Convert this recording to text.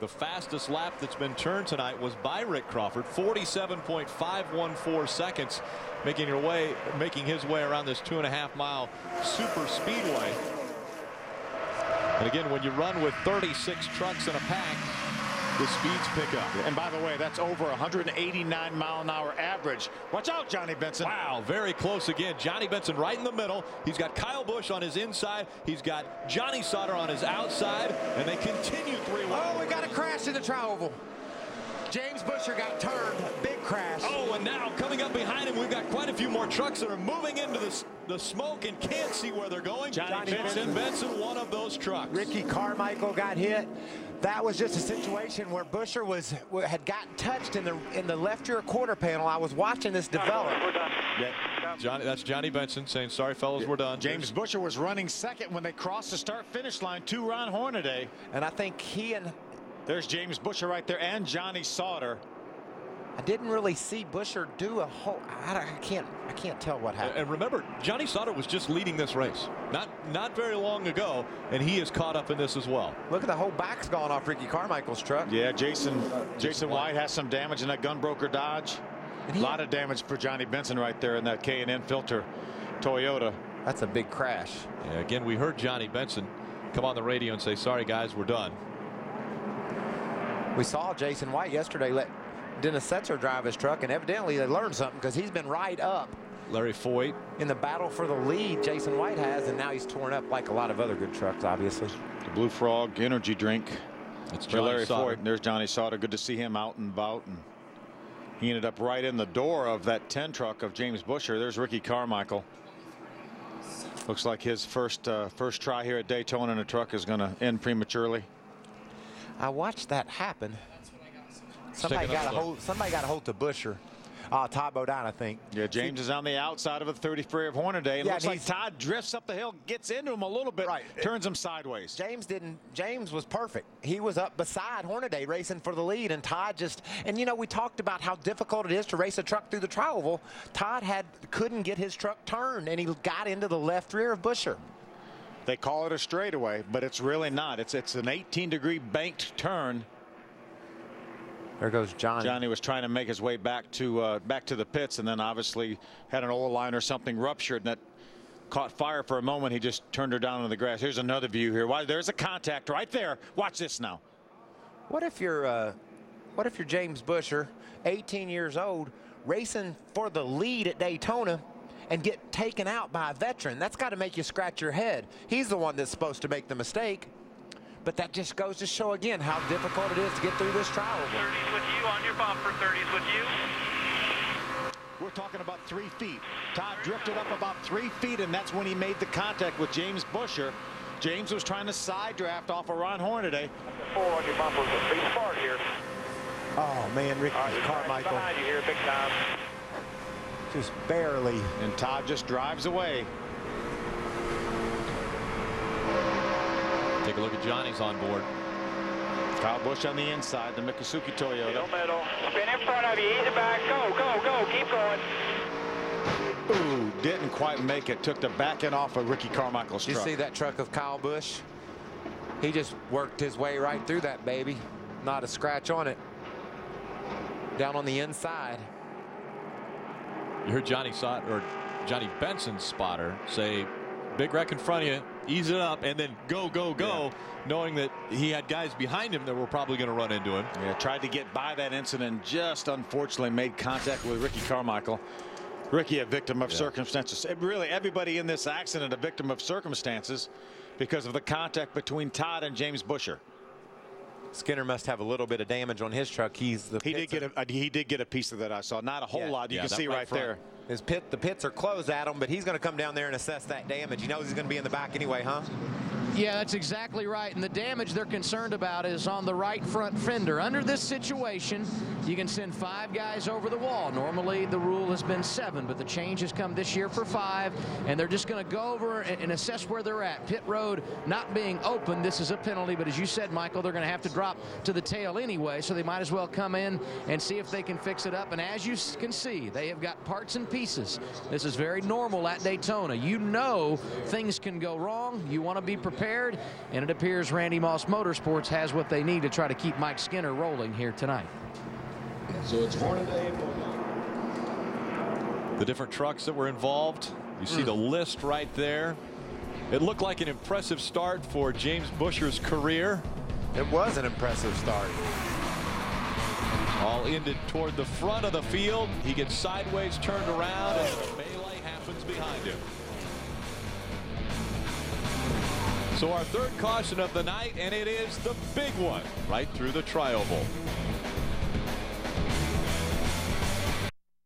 The fastest lap that's been turned tonight was by Rick Crawford, 47.514 seconds, making his way around this 2.5 mile super speedway. And again, when you run with 36 trucks in a pack, the speeds pick up. And by the way, that's over 189 mile-an-hour average. Watch out, Johnny Benson. Wow, very close again. Johnny Benson right in the middle. He's got Kyle Busch on his inside. He's got Johnny Sauter on his outside, and they continue 3-1. Oh, we got a crash in the tri-oval. James Busher got turned. Big crash. Oh, and now coming up behind him, we've got quite a few more trucks that are moving into the smoke and can't see where they're going. Johnny Benson, one of those trucks. Ricky Carmichael got hit. That was just a situation where Busher had gotten touched in the left rear quarter panel. I was watching this develop. Yeah. That's Johnny Benson saying, sorry, fellas, we're done. James Busher was running second when they crossed the start-finish line to Ron Hornaday. And I think there's James Busher right there and Johnny Sauter. I didn't really see Busher do a whole. I can't tell what happened. And remember, Johnny Sauter was just leading this race not very long ago, and he is caught up in this as well. Look at the whole back's gone off Ricky Carmichael's truck. Yeah, Jason White has some damage in that Gunbroker Dodge. A lot of damage for Johnny Benson right there in that K&N Filter Toyota. That's a big crash. Yeah, again, we heard Johnny Benson come on the radio and say, sorry guys, we're done. We saw Jason White yesterday let Dennis Setzer drive his truck, and evidently they learned something because he's been right up. Larry Foyt in the battle for the lead, Jason White has, and now he's torn up like a lot of other good trucks, obviously. The Blue Frog energy drink. It's for Larry Foyt. There's Johnny Sauter. Good to see him out and about. And he ended up right in the door of that 10 truck of James Busher. There's Ricky Carmichael. Looks like his first try here at Daytona in a truck is going to end prematurely. I watched that happen. Somebody got a hold to Busher. Todd Bodine, I think. Yeah, James is on the outside of a 33 of Hornaday. And looks like Todd drifts up the hill, gets into him a little bit, turns him sideways. James was perfect. He was up beside Hornaday racing for the lead, and Todd and you know, we talked about how difficult it is to race a truck through the tri-oval. Todd couldn't get his truck turned, and he got into the left rear of Busher. They call it a straightaway, but it's really not. It's an 18-degree banked turn. There goes Johnny. Johnny was trying to make his way back to the pits, and then obviously had an oil line or something ruptured, and that caught fire for a moment. He just turned her down into the grass. Here's another view here. There's a contact right there. Watch this now. What if you're James Busher, 18 years old, racing for the lead at Daytona, and get taken out by a veteran? That's got to make you scratch your head. He's the one that's supposed to make the mistake. But that just goes to show again how difficult it is to get through this trial. 30s with you on your bumper, 30s with you. We're talking about 3 feet. Todd drifted up about 3 feet, and that's when he made the contact with James Busher. James was trying to side draft off of Ron Hornaday. 4 on your bumper, be smart here. Oh man, Ricky Carmichael. Behind you here, big time. Just barely. And Todd just drives away. Take a look at Johnny's on board. Kyle Busch on the inside, the Miccosukee Toyota. Middle. Spin in front of you, ease it back. Go, go, go. Keep going. Ooh, didn't quite make it. Took the back end off of Ricky Carmichael's truck. You see that truck of Kyle Busch? He just worked his way right through that baby. Not a scratch on it. Down on the inside. You heard Johnny Benson's spotter say, big wreck in front of you, ease it up, and then go, go, go, yeah, knowing that he had guys behind him that were probably going to run into him. Yeah, tried to get by that incident, just unfortunately made contact with Ricky Carmichael. Ricky, a victim of circumstances. Really, everybody in this accident a victim of circumstances because of the contact between Todd and James Busher. Skinner must have a little bit of damage on his truck. He did get a piece of that. I saw not a whole lot. You can see right there. The pits are closed at him, but he's going to come down there and assess that damage. He knows he's going to be in the back anyway, huh? Yeah, that's exactly right. And the damage they're concerned about is on the right front fender. Under this situation, you can send 5 guys over the wall. Normally, the rule has been 7, but the change has come this year for 5. And they're just going to go over and assess where they're at. Pit road not being open, this is a penalty. But as you said, Michael, they're going to have to drop to the tail anyway. So they might as well come in and see if they can fix it up. And as you can see, they have got parts and pieces. This is very normal at Daytona. You know things can go wrong. You want to be prepared prepared, and it appears Randy Moss Motorsports has what they need to try to keep Mike Skinner rolling here tonight. So it's Hornaday. The different trucks that were involved. You see the list right there. It looked like an impressive start for James Buescher's career. It was an impressive start. All ended toward the front of the field. He gets sideways, turned around, and the melee happens behind him. So our third caution of the night, and it is the big one right through the tri-oval.